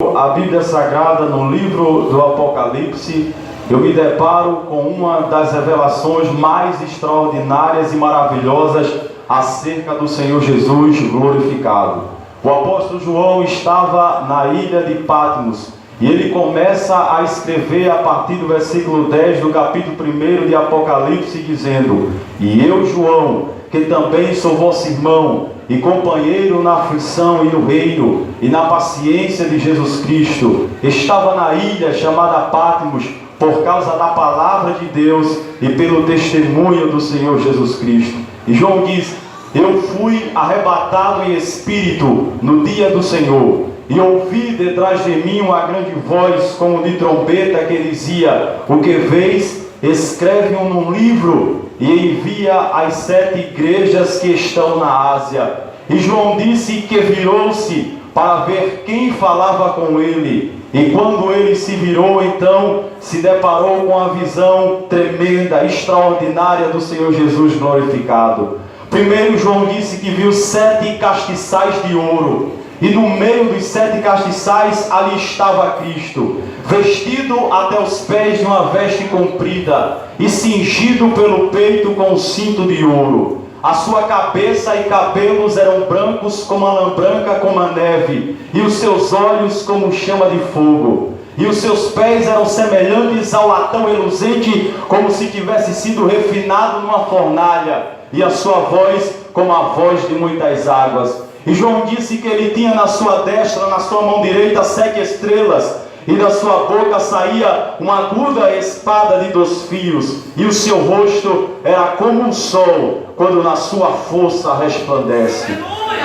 abro a Bíblia Sagrada no livro do Apocalipse, eu me deparo com uma das revelações mais extraordinárias e maravilhosas acerca do Senhor Jesus glorificado. O apóstolo João estava na ilha de Patmos e ele começa a escrever a partir do versículo 10 do capítulo 1 de Apocalipse, dizendo: E eu, João, que também sou vosso irmão e companheiro na aflição e no reino e na paciência de Jesus Cristo, estava na ilha chamada Patmos por causa da palavra de Deus e pelo testemunho do Senhor Jesus Cristo. E João diz: eu fui arrebatado em espírito no dia do Senhor, e ouvi detrás de mim uma grande voz como de trombeta que dizia: o que vês, escreve-o num livro e envia às 7 igrejas que estão na Ásia. E João disse que virou-se para ver quem falava com ele. E quando ele se virou, então se deparou com a visão tremenda, extraordinária do Senhor Jesus glorificado. Primeiro, João disse que viu 7 castiçais de ouro, e no meio dos 7 castiçais ali estava Cristo, vestido até os pés de uma veste comprida e cingido pelo peito com um cinto de ouro. A sua cabeça e cabelos eram brancos como a lã branca como a neve, e os seus olhos como chama de fogo. E os seus pés eram semelhantes ao latão reluzente, como se tivesse sido refinado numa fornalha, e a sua voz como a voz de muitas águas. E João disse que ele tinha na sua destra, na sua mão direita, 7 estrelas, e da sua boca saía uma aguda espada de 2 fios, e o seu rosto era como o sol, quando na sua força resplandece.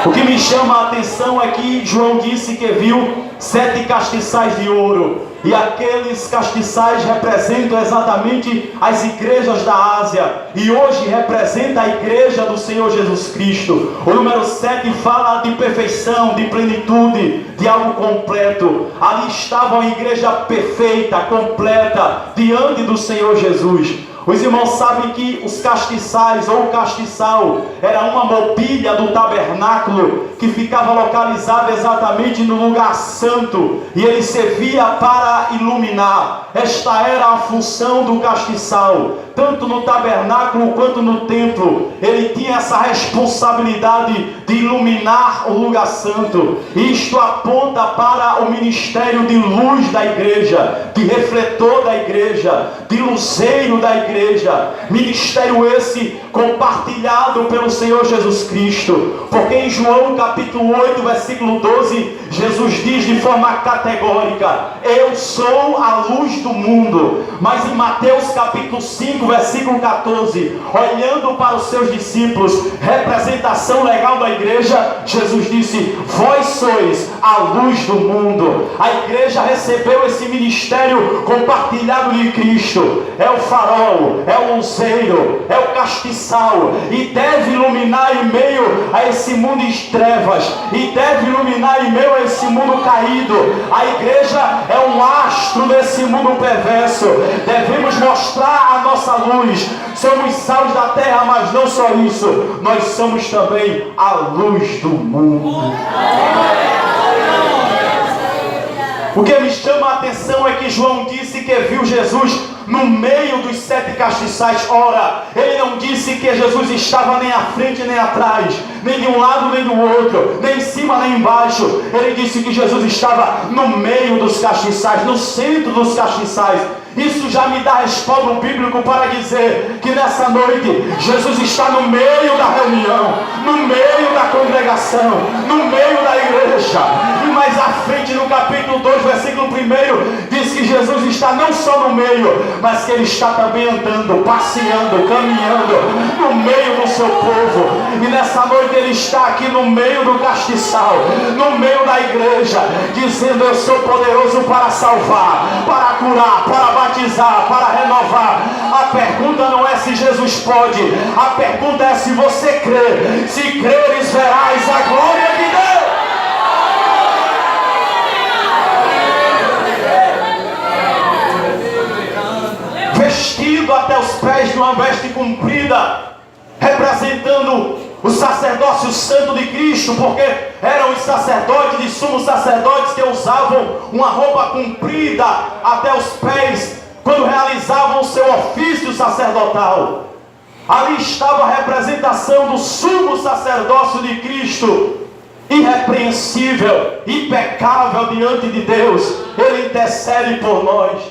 O que me chama a atenção é que João disse que viu 7 castiçais de ouro, e aqueles castiçais representam exatamente as igrejas da Ásia, e hoje representa a igreja do Senhor Jesus Cristo. O número 7 fala de perfeição, de plenitude, de algo completo. Ali estava a igreja perfeita, completa, diante do Senhor Jesus. Os irmãos sabem que os castiçais ou castiçal era uma mobília do tabernáculo que ficava localizado exatamente no lugar santo, e ele servia para iluminar. Esta era a função do castiçal, tanto no tabernáculo quanto no templo. Ele tinha essa responsabilidade de iluminar o lugar santo. Isto aponta para o ministério de luz da igreja, de refletor da igreja, de luzeiro da igreja. Ministério esse compartilhado pelo Senhor Jesus Cristo, porque em João capítulo 8 versículo 12 Jesus diz de forma categórica: eu sou a luz do mundo. Mas em Mateus capítulo 5 versículo 14, olhando para os seus discípulos, representação legal da igreja, Jesus disse: vós sois a luz do mundo. A igreja recebeu esse ministério compartilhado de Cristo. É o farol, é o luzeiro, é o castiçal, e deve iluminar em meio a esse mundo em trevas, e deve iluminar em meio a esse mundo caído. A igreja é um astro desse mundo perverso. Devemos mostrar a nossa luz. Somos sal da terra, mas não só isso, nós somos também a luz do mundo. O que me chama a atenção é que João disse que viu Jesus no meio dos 7 castiçais. Ora, ele não disse que Jesus estava nem à frente nem atrás, nem de um lado nem do outro, nem em cima nem embaixo. Ele disse que Jesus estava no meio dos castiçais, no centro dos castiçais. Isso já me dá respaldo bíblico para dizer que nessa noite Jesus está no meio da reunião, no meio da congregação, no meio da igreja. E mais à frente, no capítulo 2 versículo 1, diz que Jesus está não só no meio, mas que ele está também andando, passeando, caminhando no meio do seu povo. E nessa noite ele está aqui no meio do castiçal, no meio da igreja, dizendo: eu sou poderoso para salvar, para curar, para batizar, para renovar. A pergunta não é se Jesus pode, a pergunta é se você crê. Se creres, verás a glória de Deus. Vestido até os pés de uma veste comprida, representando o sacerdócio santo de Cristo, porque eram os sacerdotes e sumos sacerdotes que usavam uma roupa comprida até os pés, quando realizavam o seu ofício sacerdotal. Ali estava a representação do sumo sacerdócio de Cristo, irrepreensível, impecável diante de Deus. Ele intercede por nós.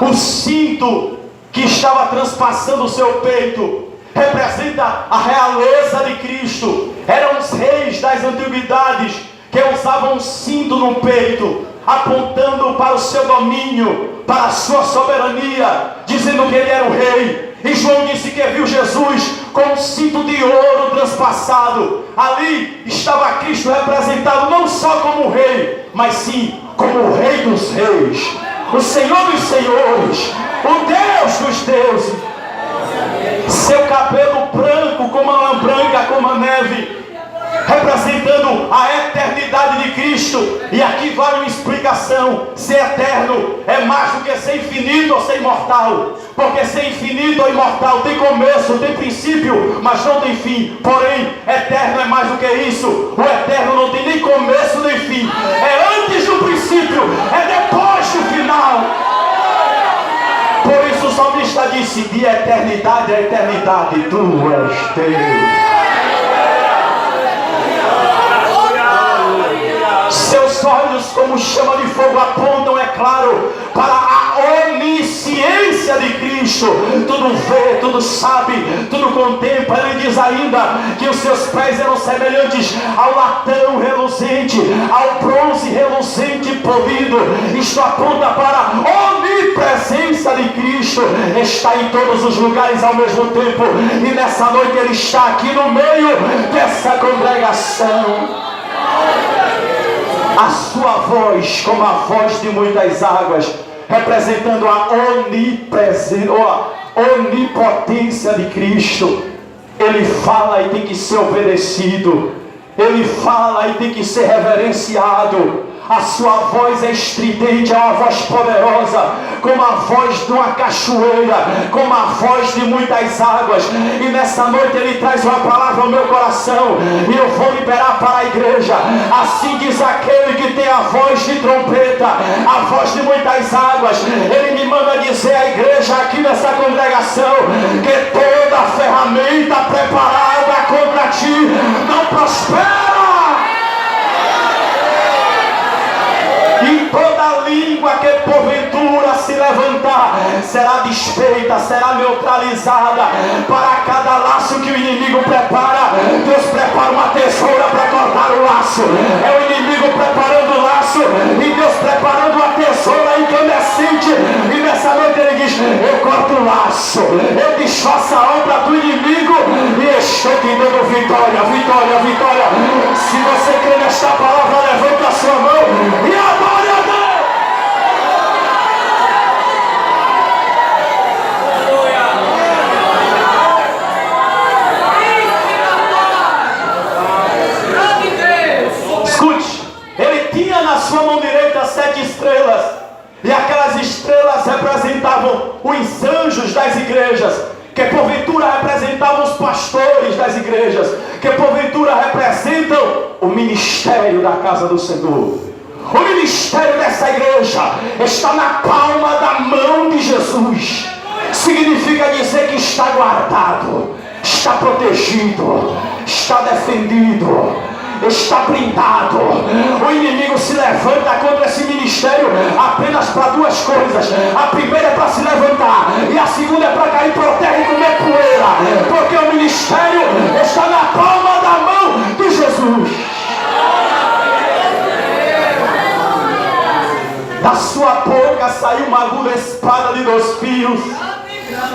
O cinto que estava transpassando o seu peito representa a realeza de Cristo. Eram os reis das antiguidades que usavam um cinto no peito, apontando para o seu domínio, para a sua soberania, dizendo que ele era o rei. E João disse que viu Jesus com um cinto de ouro transpassado. Ali estava Cristo representado não só como rei, mas sim como o Rei dos Reis, o Senhor dos Senhores, o Deus dos deuses. Seu cabelo branco como a lã branca, como a neve, representando a eternidade de Cristo. E aqui vale uma explicação: ser eterno é mais do que ser infinito ou ser imortal, porque ser infinito ou imortal tem começo, tem princípio, mas não tem fim. Porém, eterno é mais do que isso. O eterno não tem nem começo nem fim, é antes do princípio, é depois do final. Por isso o salmista disse: de eternidade a eternidade tu és Deus. Seus olhos como chama de fogo apontam, é claro, para a onisciência de Cristo. Tudo vê, tudo sabe, tudo contempla. Ele diz ainda que os seus pés eram semelhantes ao latão reluzente, ao bronze reluzente polido. Isto aponta para a onipresença de Cristo. Está em todos os lugares ao mesmo tempo. E nessa noite Ele está aqui no meio dessa congregação. A sua voz como a voz de muitas águas, representando a onipresença, a onipotência de Cristo. Ele fala e tem que ser obedecido. Ele fala e tem que ser reverenciado. A sua voz é estridente, é uma voz poderosa, como a voz de uma cachoeira, como a voz de muitas águas. E nessa noite Ele traz uma palavra ao meu coração, e eu vou liberar para a igreja. Assim diz aquele que tem a voz de trompeta, a voz de muitas águas. Ele me manda dizer à igreja aqui nessa congregação que toda ferramenta preparada contra ti não prospera. E toda língua que porventura se levantar será desfeita, será neutralizada. Para cada laço que o inimigo prepara, Deus prepara uma tesoura para cortar o laço. É o inimigo preparando o laço e Deus preparando uma tesoura incandescente. E nessa noite Ele diz: eu corto o laço, eu desfaço a obra do inimigo e estou te dando vitória, vitória, vitória. Se você crê nesta palavra, levanta a sua mão e adore a Deus. Escute, ele tinha na sua mão direita 7 estrelas, e aquelas estrelas representavam os anjos das igrejas, que porventura representavam os pastores das igrejas, que porventura representam o ministério da casa do Senhor. O ministério dessa igreja está na palma da mão de Jesus. Significa dizer que está guardado, está protegido, está defendido, está blindado. O inimigo se levanta contra esse ministério apenas para 2 coisas. A primeira é para se levantar, e a segunda é para cair por terra e comer poeira, porque o ministério está na palma da mão de Jesus. Da sua boca saiu uma aguda espada de 2 fios.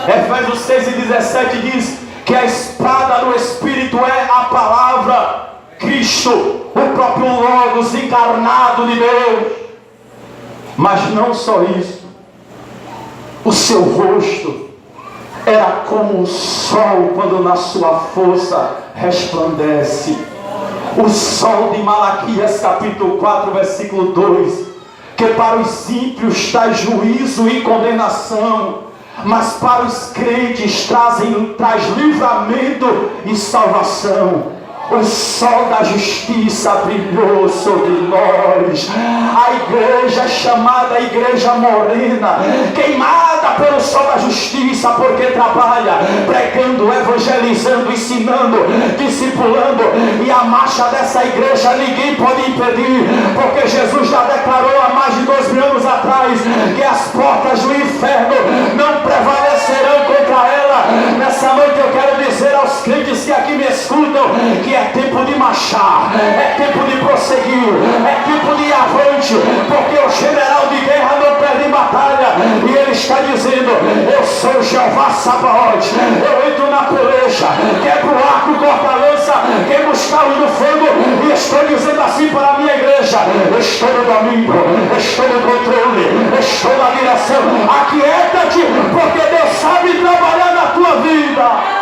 Efésios 6:17 diz que a espada do Espírito é a palavra, Cristo, o próprio Logos encarnado de Deus. Mas não só isso, o seu rosto era como o sol quando na sua força resplandece. O sol de Malaquias capítulo 4 versículo 2, que para os ímpios traz juízo e condenação, mas para os crentes traz livramento e salvação. O sol da justiça brilhou sobre nós. A igreja chamada Igreja Morena, queimada pelo sol da justiça, porque trabalha pregando, evangelizando, ensinando, discipulando. E a marcha dessa igreja ninguém pode impedir, porque Jesus já declarou há mais de 2000 anos atrás que as portas do inferno não prevalecerão contra ela. Nessa noite eu quero dizer aos crentes que aqui me escutam que é tempo de marchar, é tempo de prosseguir, é tempo de ir avante, porque o general de guerra não perde batalha, e ele está dizendo: eu sou Jeová Sabaote, eu entro na peleja, quebro o arco, corto a lança, queimo os carros no fogo, e estou dizendo assim para a minha igreja: estou no domínio, estou no controle, estou na direção. Aquieta-te, porque Deus sabe trabalhar na tua vida.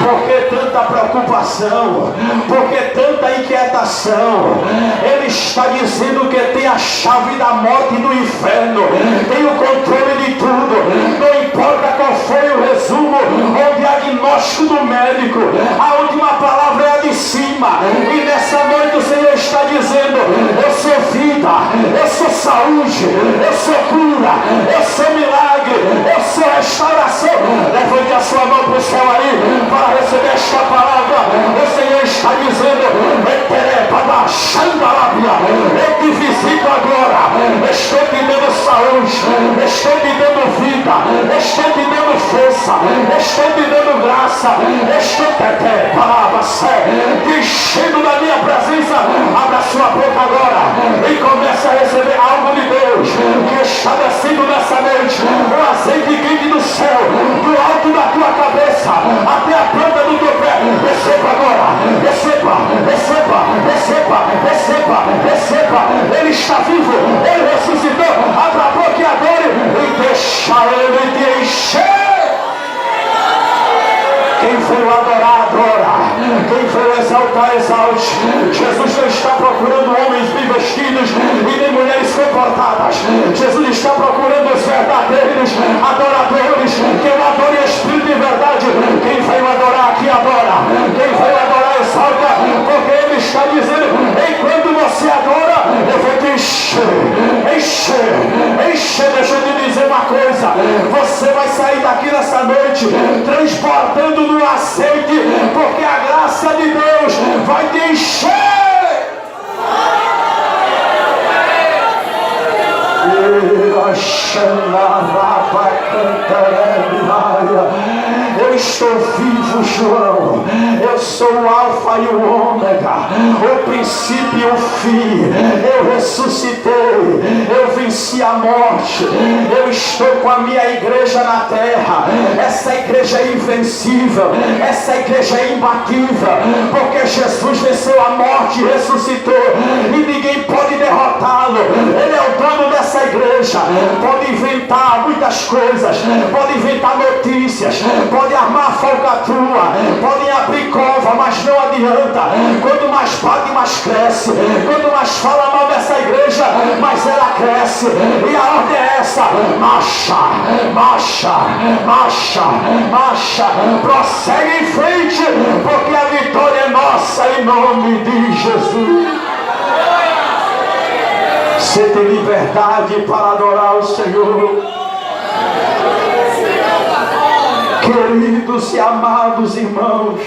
Por que tanta preocupação? Por que tanta inquietação? Ele está dizendo que tem a chave da morte e do inferno, tem o controle de tudo. Não importa qual foi o resumo ou o diagnóstico do médico, a última palavra é a de cima. E nessa noite o Senhor está dizendo: eu sou vida, eu sou saúde, eu sou cura, eu sou milagre, eu sou restauração. Levante a sua mão para o céu aí para receber esta palavra. O Senhor está dizendo: eu te visito agora, estou te dando saúde, estou te dando vida, estou te dando força, estou te dando graça, estou te enchendo da minha presença. Abra sua boca agora e comece a receber algo de Deus que está descendo nessa noite. O azeite quente do céu, do alto da tua cabeça até a planta do teu pé. Receba agora, receba, receba, receba, receba, receba. Ele está vivo, ele ressuscitou. Abra a boca e adore e deixa ele te encher. Quem veio adorar, adora. Quem veio exaltar, exalte. Jesus não está procurando homens bem vestidos e nem mulheres comportadas. Jesus está procurando os verdadeiros adoradores, que o adore em espírito e verdade. Quem veio adorar aqui, adora. Quem veio adorar, exalta, porque Ele está dizendo: enquanto você adora, eu vou te encher, encher, encher. Deixa eu te dizer uma coisa: você vai sair daqui nessa noite transbordando no azeite, porque a graça de Deus vai te encher. Eu estou vivo, João. Eu sou o alfa e o ômega, o princípio e o fim. Eu ressuscitei, eu venci a morte. Eu estou com a minha igreja na terra. Essa igreja é invencível, essa igreja é imbatível, porque Jesus venceu a morte e ressuscitou, e ninguém pode derrotá-lo. Ele é o dono dessa igreja. Pode inventar muitas coisas, pode inventar notícias, pode armar falcatrua, podem abrir cova, mas não adianta. Quanto mais bate, mais cresce. Quanto mais fala mal dessa igreja, mais ela cresce. E a ordem é essa: marcha, marcha, marcha, marcha. Prossegue em frente, porque a vitória é nossa, em nome de Jesus. Você tem liberdade para adorar o Senhor. Queridos e amados irmãos,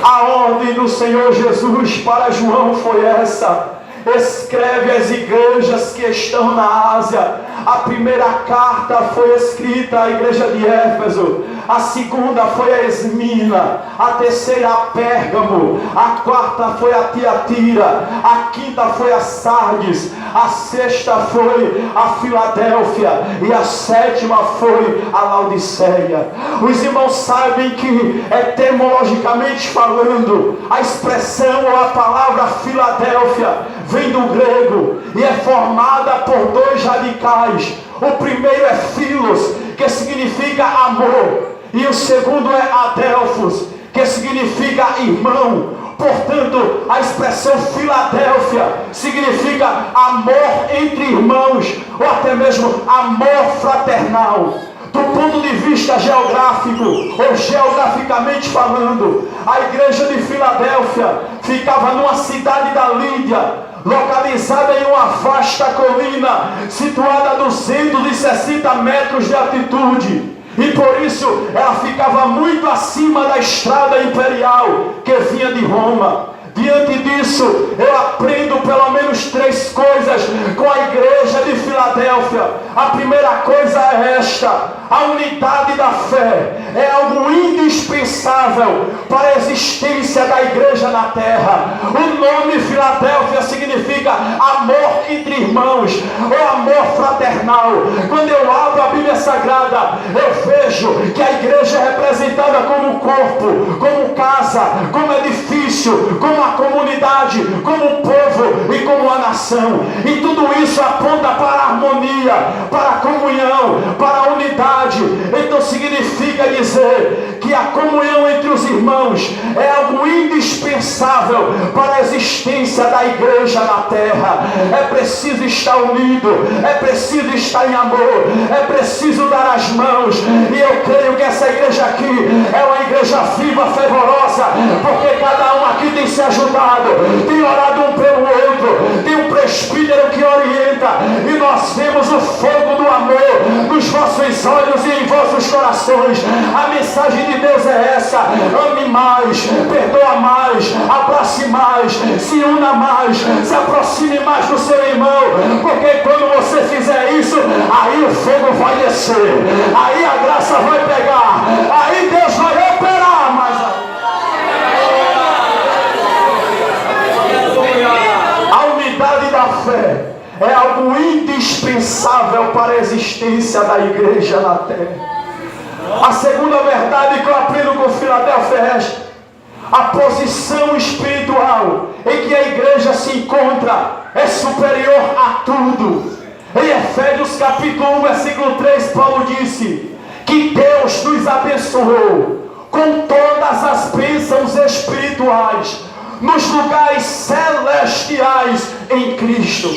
a ordem do Senhor Jesus para João foi essa: escreve às igrejas que estão na Ásia. A primeira carta foi escrita à igreja de Éfeso, a segunda foi a Esmina, a terceira a Pérgamo, a quarta foi a Tiatira, a quinta foi a Sardes, a sexta foi a Filadélfia e a sétima foi a Laodiceia. Os irmãos sabem que, etimologicamente falando, a expressão ou a palavra Filadélfia vem do grego e é formada por dois radicais. O primeiro é philos, que significa amor, e o segundo é adelphos, que significa irmão. Portanto, a expressão Filadélfia significa amor entre irmãos, ou até mesmo amor fraternal. Do ponto de vista geográfico, ou geograficamente falando, a igreja de Filadélfia ficava numa cidade da Lídia, localizada em uma vasta colina, situada a 260 metros de altitude. E por isso ela ficava muito acima da estrada imperial que vinha de Roma. Diante disso, eu aprendo pelo menos 3 coisas com a igreja de Filadélfia. A primeira coisa é esta: a unidade da fé é algo indispensável para a existência da igreja na terra. O nome Filadélfia significa amor entre irmãos, ou amor fraternal. Quando eu abro a Bíblia Sagrada, eu vejo que a igreja é representada como corpo, como casa, como edifício, como a comunidade, como o povo e como a nação. E tudo isso aponta para a harmonia, para a comunhão, para a unidade. Então significa dizer que a comunhão entre os irmãos é algo indispensável para a existência da igreja na terra. É preciso estar unido, é preciso estar em amor, é preciso dar as mãos. E eu creio que essa igreja aqui é uma igreja viva, fervorosa, porque cada um aqui tem se ajudado, tem orado um pelo outro, tem um presbítero que orienta, e nós vemos o fogo do amor nos vossos olhos e em vossos corações. A mensagem de Deus é essa: ame mais, perdoa mais, abrace mais, se una mais, se aproxime mais do seu irmão, porque quando você fizer isso, aí o fogo vai descer, aí a graça vai pegar, aí Deus vai operar mais. A unidade da fé é algo indispensável para a existência da igreja na terra. A segunda verdade que eu aprendo com Filadélfia é esta: a posição espiritual em que a igreja se encontra é superior a tudo. Em Efésios capítulo 1, versículo 3, Paulo disse que Deus nos abençoou com todas as bênçãos espirituais nos lugares celestiais em Cristo.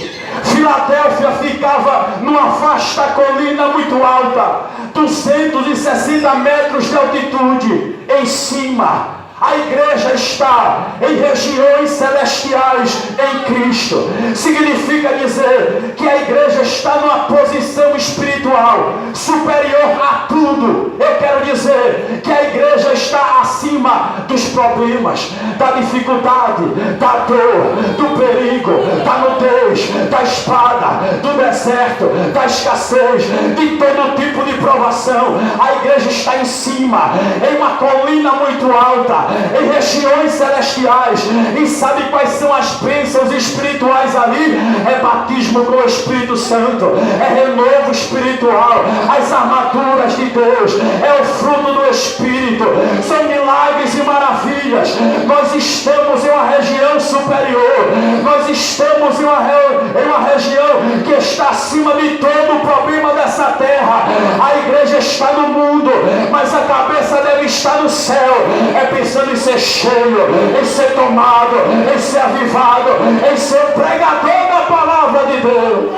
Filadélfia ficava numa vasta colina muito alta, 260 metros de altitude. Em cima, a igreja está em regiões celestiais em Cristo. Significa dizer que a igreja está numa posição espiritual superior a tudo. Eu quero dizer que a igreja está acima dos problemas, da dificuldade, da dor, do perigo, da nudez, da espada, do deserto, da escassez, de todo tipo de provação. A igreja está em cima, em uma colina muito alta, em regiões celestiais. E sabe quais são as bênçãos espirituais ali? É batismo com o Espírito Santo, é renovo espiritual, as armaduras de Deus, é o fruto do Espírito, são milagres e maravilhas. Nós estamos em uma região superior, nós estamos em uma região que está acima de todo o problema dessa terra. A igreja está no mundo, mas a cabeça deve estar no céu, é pensando em ser cheio, em ser tomado, em ser avivado, em ser pregador da palavra de Deus.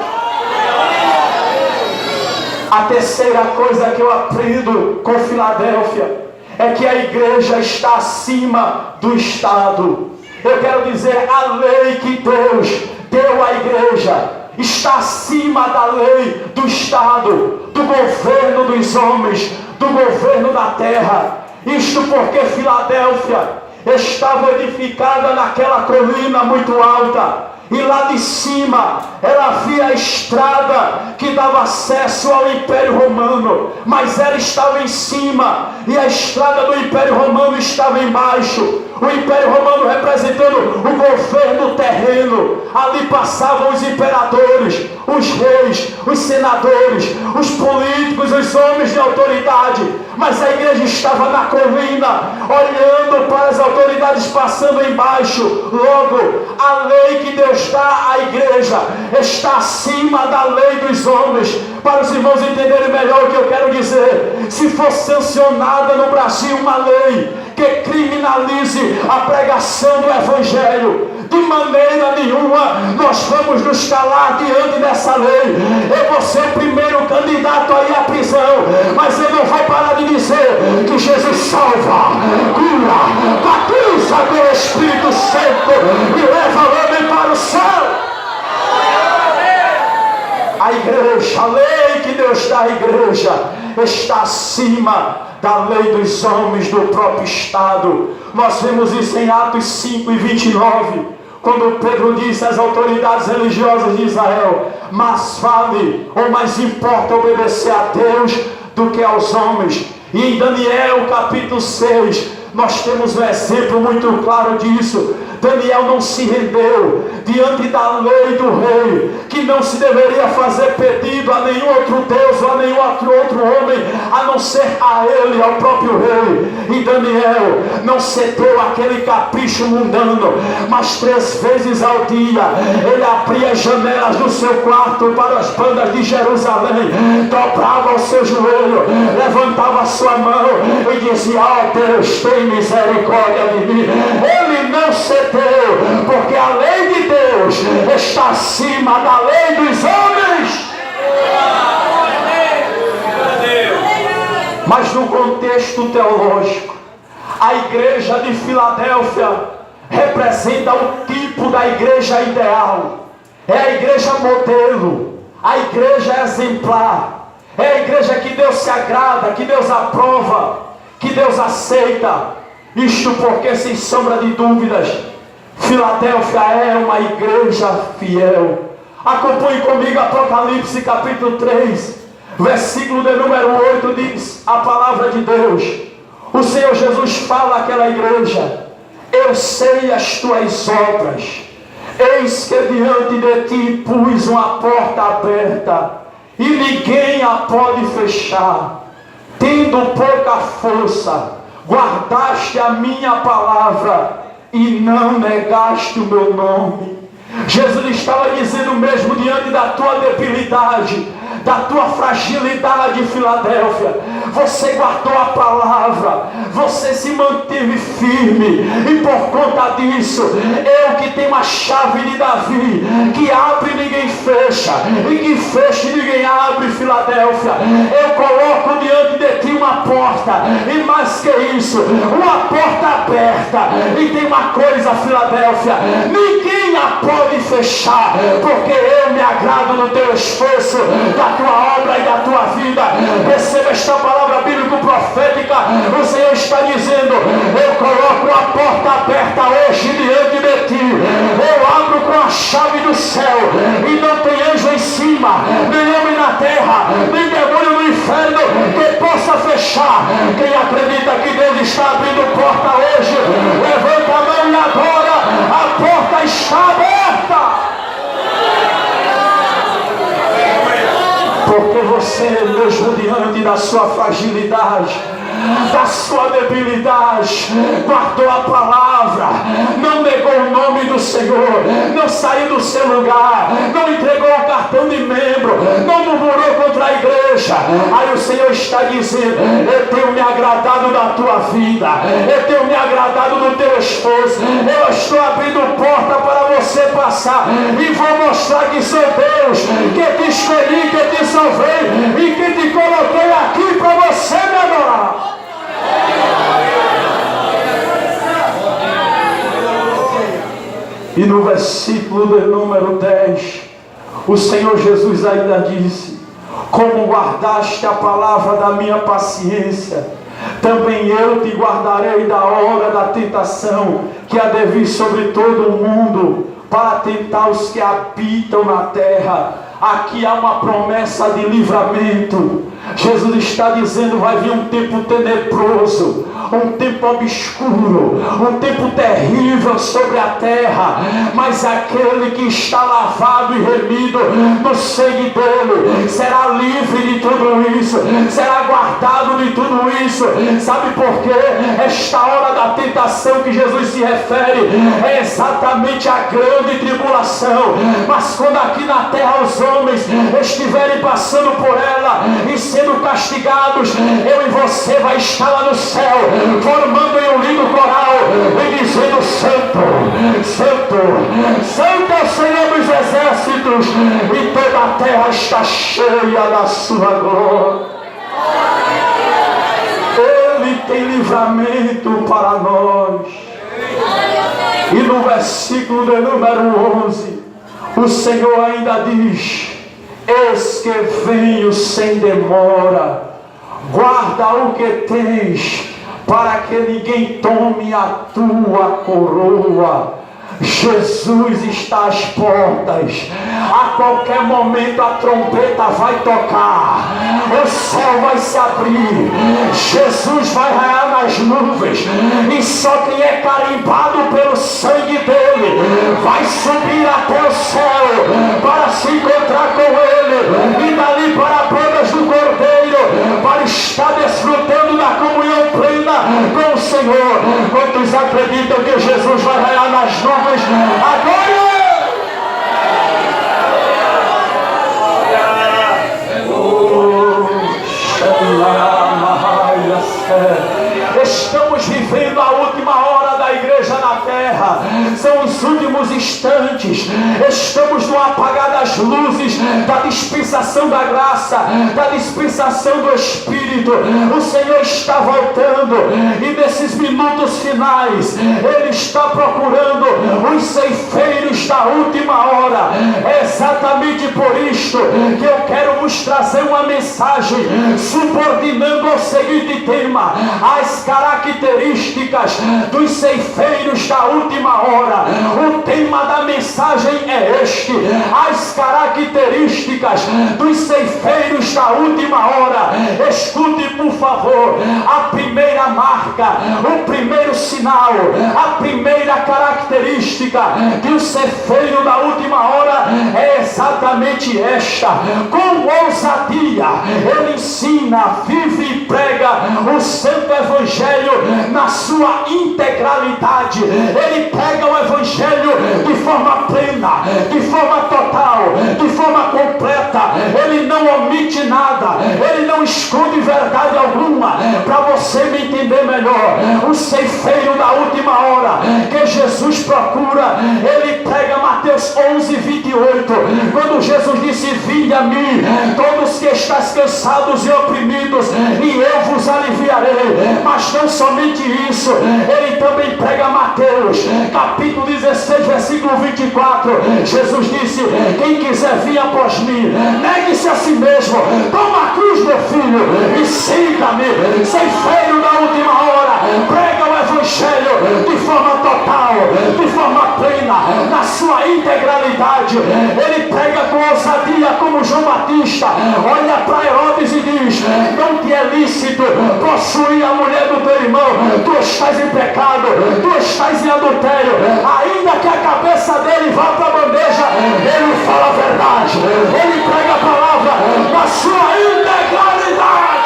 A terceira coisa que eu aprendo com Filadélfia é que a igreja está acima do Estado. Eu quero dizer, a lei que Deus deu à igreja está acima da lei do Estado, do governo dos homens, do governo da terra. Isto porque Filadélfia estava edificada naquela colina muito alta, e lá de cima ela havia a estrada que dava acesso ao Império Romano, mas ela estava em cima e a estrada do Império Romano estava embaixo. O Império Romano representando o governo terreno. Ali passavam os imperadores, os reis, os senadores, os políticos, os homens de autoridade. Mas a igreja estava na colina, olhando para as autoridades passando embaixo. Logo, a lei que Deus dá à igreja está acima da lei dos homens. Para os irmãos entenderem melhor o que eu quero dizer, se for sancionada no Brasil uma lei que criminalize a pregação do Evangelho, De maneira nenhuma nós vamos nos calar diante dessa lei. Eu vou ser o primeiro candidato a ir à prisão, mas ele não vai parar de dizer que Jesus salva, cura, batiza com o Espírito Santo e leva o homem para o céu. A igreja, a lei que Deus dá à igreja está acima da lei dos homens do próprio Estado. Nós vemos isso em Atos 5 e 29, quando Pedro disse às autoridades religiosas de Israel: mais vale ou mais importa obedecer a Deus do que aos homens. E em Daniel capítulo 6 nós temos um exemplo muito claro disso. Daniel não se rendeu diante da lei do rei, que não se deveria fazer pedido a nenhum outro Deus ou a nenhum outro homem, a não ser a ele, ao próprio rei. E Daniel não cedeu aquele capricho mundano, mas 3 vezes ao dia ele abria as janelas do seu quarto para as bandas de Jerusalém, dobrava o seu joelho, levantava a sua mão e dizia: ó Deus, tem misericórdia de mim. Ele não cedeu, porque a lei de Deus está acima da lei dos homens. Mas no contexto teológico, a igreja de Filadélfia representa o tipo da igreja ideal. É a igreja modelo, a igreja exemplar, é a igreja que Deus se agrada, que Deus aprova, que Deus aceita. Isto porque, sem sombra de dúvidas, Filadélfia é uma igreja fiel. Acompanhe comigo Apocalipse capítulo 3, versículo de número 8, diz a palavra de Deus. O Senhor Jesus fala àquela igreja: eu sei as tuas obras, eis que diante de ti pus uma porta aberta, e ninguém a pode fechar. Tendo pouca força, guardaste a minha palavra e não negaste o meu nome. Jesus estava dizendo mesmo diante da tua debilidade, da tua fragilidade, Filadélfia, você guardou a palavra, você se manteve firme, e por conta disso, eu que tenho a chave de Davi, que abre e ninguém fecha, e que fecha e ninguém abre, Filadélfia, eu coloco diante de ti uma porta, e mais que isso, uma porta aberta. E tem uma coisa, Filadélfia, ninguém a pode fechar, porque eu me agrado no teu esforço, da tua obra e da tua vida. Receba esta palavra bíblico-profética. O Senhor está dizendo: eu coloco a porta aberta hoje diante de ti, eu abro com a chave do céu, e não tem anjo em cima, nem homem na terra, nem demônio no inferno que possa fechar. Quem acredita que Deus está abrindo porta hoje, levanta a mão e adora. A porta está aberta. Porque você, mesmo diante da sua fragilidade, da sua debilidade, guardou a palavra, não negou o nome do Senhor, não saiu do seu lugar, não entregou o cartão de membro, não murmurou contra a igreja. Aí o Senhor está dizendo: eu tenho me agradado da tua vida, eu tenho me agradado do teu esforço, eu estou abrindo porta para você passar, e vou mostrar que sou Deus, que te escolhi, que te salvei e que te coloquei aqui para você me adorar. E no versículo de número 10, o Senhor Jesus ainda disse: como guardaste a palavra da minha paciência, também eu te guardarei da hora da tentação que há de vir sobre todo o mundo, para tentar os que habitam na terra. Aqui há uma promessa de livramento. Jesus está dizendo: vai vir um tempo tenebroso, um tempo obscuro, um tempo terrível sobre a terra, mas aquele que está lavado e remido no sangue dele será livre de tudo isso, será guardado de tudo isso. Sabe por quê? Esta hora da tentação que Jesus se refere é exatamente a grande tribulação. Mas quando aqui na terra os homens estiverem passando por ela e sendo castigados, eu e você vai estar lá no céu, formando em um lindo coral e dizendo: Santo, Santo, Santo é o Senhor dos exércitos, e toda a terra está cheia da sua glória. Ele tem livramento para nós. E no versículo de número 11, o Senhor ainda diz: eis que venho sem demora, guarda o que tens, para que ninguém tome a tua coroa. Jesus está às portas. A qualquer momento a trombeta vai tocar, o céu vai se abrir, Jesus vai raiar nas nuvens, e só quem é carimbado pelo sangue dele vai subir até o céu para se encontrar com ele, e dali para as bodas do Cordeiro, para estar desfrutando da comunhão plena com o Senhor. Quantos acreditam que Jesus vai raiar nas nuvens agora? Estamos vivendo a última hora da igreja na terra, são os últimos instantes, estamos no apagar das luzes da dispensação da graça, da dispensação do Espírito. O Senhor está voltando, e nesses minutos finais Ele está procurando os ceifeiros da última hora. É exatamente por isto que eu quero vos trazer uma mensagem subordinando ao seguinte tema: as características dos ceifeiros da última hora. O tema da mensagem é este: as características dos ceifeiros da última hora. Escute, por favor, a primeira marca, o primeiro sinal, a primeira característica de um ceifeiro da última hora é exatamente esta: com ousadia ele ensina, vive e prega o santo evangelho na sua integralidade. Ele prega o evangelho de forma plena, de forma total, de forma completa. Ele não omite nada, ele não esconde verdade alguma. Para você me entender melhor, o ceifeiro da última hora que Jesus procura, ele prega Mateus 11:28, quando Jesus disse: vinde a mim, todos que estáis cansados e oprimidos, e eu vos aliviarei. Mas não somente isso, ele também prega Mateus capítulo 16, versículo 24. Jesus disse: quem quiser vir após mim, negue-se a si mesmo, toma a cruz, meu filho, e siga-me. Ceifeiro da última hora prega o evangelho de forma total, de forma plena, na sua integralidade. Ele prega com ousadia, como João Batista olha para Herodes e diz: não te é lícito possuir a mulher do teu irmão, tu estás em pecado, tu estás em adultério. Ainda que a cabeça dele vá para a bandeja, ele fala a verdade, ele prega a palavra na sua integralidade.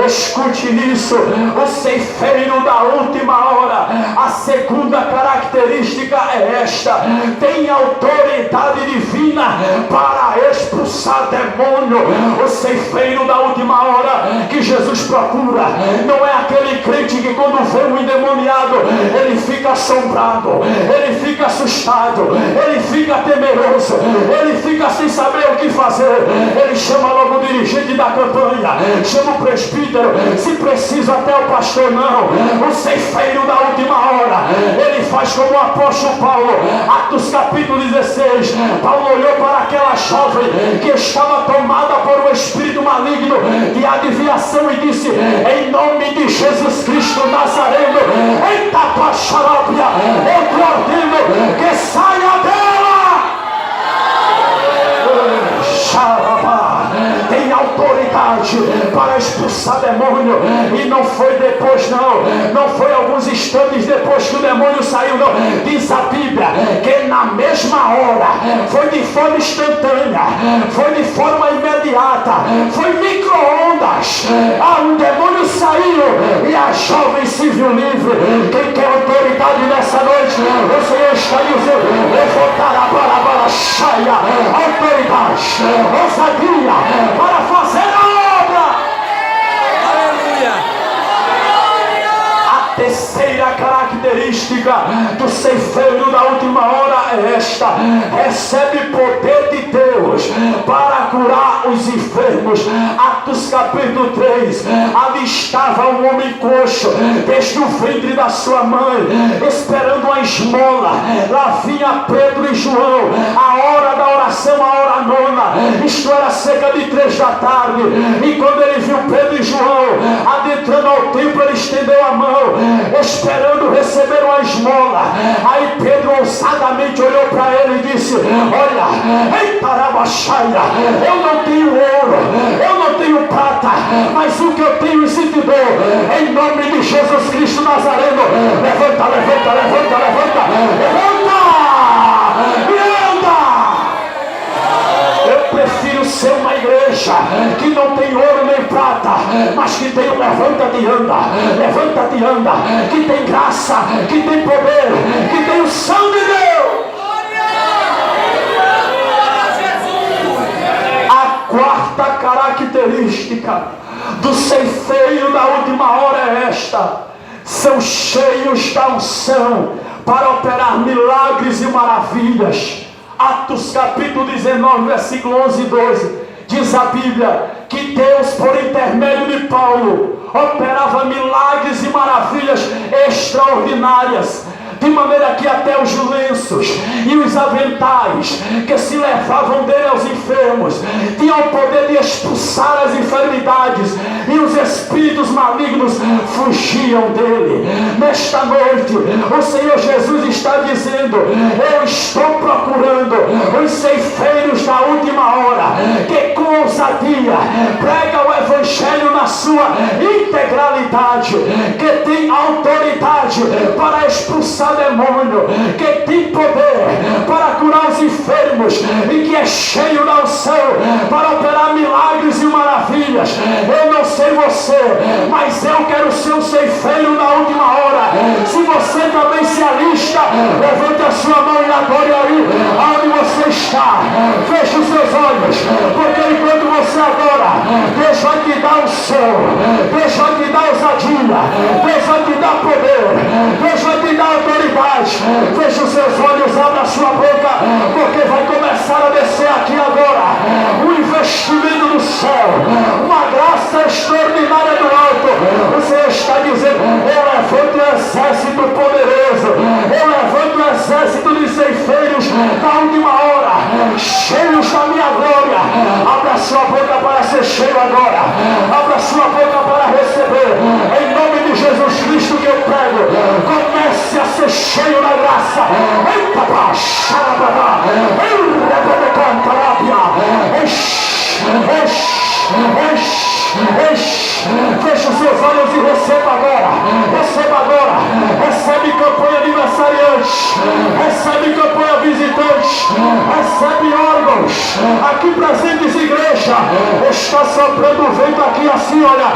Escute isso: o ceifeiro da última hora, a segunda característica é esta: tem autoridade divina para expulsar demônio. O ceifeiro da última hora que Jesus procura não é aquele crente que quando vê um endemoniado ele fica assombrado, ele fica assustado, ele fica temeroso, ele fica sem saber o que fazer. Ele chama logo o dirigente da campanha, chama o presbítero, se precisa até o pastor. Não, o ceifeiro da última hora, ele faz como o apóstolo Paulo. Atos capítulo 16, Paulo olhou para aquela jovem que estava tomada por um espírito maligno de adivinhação e disse: em nome de Jesus Cristo Nazareno, eita paxarópia, eu te ordeno que saia dela. Tem autoridade para expulsar demônio, e não foi depois, não foi alguns instantes depois que o demônio saiu, não. Diz a Bíblia que na mesma hora, foi de forma instantânea, foi de forma imediata, foi micro-ondas. O demônio saiu e a jovem se viu livre. Quem quer autoridade nessa noite? O Senhor está dizendo: levantar a palavra. autoridade, ousadia para fazer a obra. A terceira característica do ceifeiro da última hora é esta: recebe poder de Deus para curar os enfermos. Atos capítulo 3, ali estava um homem coxo desde o ventre da sua mãe, esperando a esmola. Lá vinha Pedro e João, a hora da oração, a hora nona, isto era cerca de 3 da tarde, e quando ele viu Pedro e João adentrando ao templo, ele estendeu a mão, esperando receber uma esmola. Aí Pedro ousadamente olhou para ele e disse: olha, ei Tarabaxaia, eu não tenho ouro, eu não tenho prata, mas o que eu tenho isso te dou, em nome de Jesus Cristo Nazareno. Levanta, levanta, levanta, levanta, levanta e anda. Eu prefiro ser uma igreja que não tem ouro nem prata, mas que tem o levanta e anda, levanta e anda, que tem graça, que tem poder, que tem o sangue de Deus. A quarta característica do ceifeiro da última hora é esta: são cheios da unção para operar milagres e maravilhas. Atos capítulo 19, versículo 11 e 12, diz a Bíblia que Deus, por intermédio de Paulo, operava milagres e maravilhas extraordinárias, de maneira que até os lenços e os aventais que se levavam dele aos enfermos tinham o poder de expulsar as enfermidades, e os espíritos malignos fugiam dele. Nesta noite o Senhor Jesus está dizendo: eu estou procurando os ceifeiros da última hora, que com ousadia prega o evangelho na sua integralidade, que tem autoridade para expulsar demônio, que tem poder para curar os enfermos, e que é cheio da unção para operar milagres e maravilhas. Eu não sei você, mas eu quero ser um ceifeiro da última hora. Se você também se alista, levante a sua mão e adore aí onde você está. Feche os seus olhos, porque enquanto você adora, Deus vai te dar unção, Deus vai te dar ousadia, Deus vai te dar poder, Deus vai te dar autoridade. Feche os seus olhos, abra a sua boca, porque vai começar a descer aqui agora um investimento do céu, uma graça extraordinária do alto. O Senhor está dizendo: eu levanto um exército poderoso, eu levanto um exército de ceifeiros da última hora, cheios da minha glória. Abra a sua boca para ser cheio agora, abra a sua boca para receber, em nome de Jesus Cristo que eu prego. Comece a ser cheio da graça. Eita, xarabadá, feche os seus olhos e receba agora, receba agora, recebe campanha aniversariante, recebe campanha visitante, recebe órgãos aqui presentes, igreja. Está soprando o vento aqui assim, olha.